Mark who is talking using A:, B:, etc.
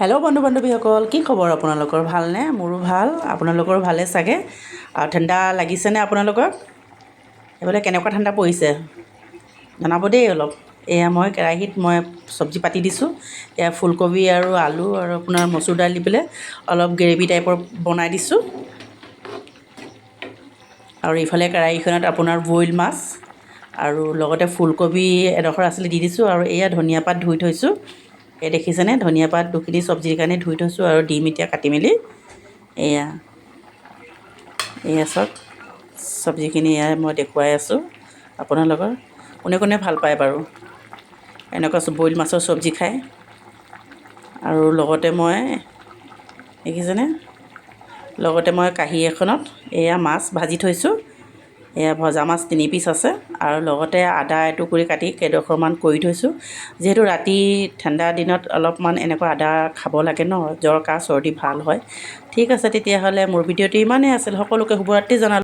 A: Hello' বন্ধু বান্ধৱীসকল, কি খবৰ আপোনালোকৰ? ভালনে? মোৰো ভাল। আপোনালোকৰো ভালে চাগে। আৰু ঠাণ্ডা লাগিছেনে আপোনালোকৰ? এইফালে কেনেকুৱা ঠাণ্ডা পৰিছে জনাব দেই অলপ। এয়া মই কেৰাহীত চব্জি পাতি দিছোঁ। এয়া ফুলকবি আৰু আলু আৰু আপোনাৰ মচুৰ দাইল দি পেলাই অলপ গ্ৰেভি টাইপৰ বনাই দিছোঁ। আৰু ইফালে কেৰাহীখনত আপোনাৰ বইল মাছ আৰু লগতে ফুলকবি এডোখৰ আছিলে দি দিছোঁ। আৰু এয়া ধনিয়া পাত ধুই থৈছোঁ। এই দেখিছেনে, ধনিয়া পাত দুখিনি চব্জিৰ কাৰণে ধুই থৈছোঁ। আৰু ডিম এতিয়া কাটি মেলি এয়া চাওক, চব্জিখিনি এয়া মই দেখুৱাই আছোঁ আপোনালোকৰ। কোনে কোনে ভাল পায় বাৰু এনেকুৱা বইল মাছৰ চব্জি খাই? আৰু লগতে মই দেখিছেনে, লগতে মই কাঁহী এখনত এয়া মাছ ভাজি থৈছোঁ। এয়া ভজা মাছ 3 পিচ আছে। আৰু লগতে আদা এটুকুৰি কাটি কেইডোখৰমান কৰি থৈছোঁ। যিহেতু ৰাতি ঠাণ্ডা দিনত অলপমান এনেকুৱা আদা খাব লাগে ন, জ্বৰ কাহ চৰ্দি ভাল হয়। ঠিক আছে তেতিয়াহ'লে মোৰ ভিডিঅ'টো ইমানেই আছিল। সকলোকে শুভৰাত্ৰি জনালোঁ।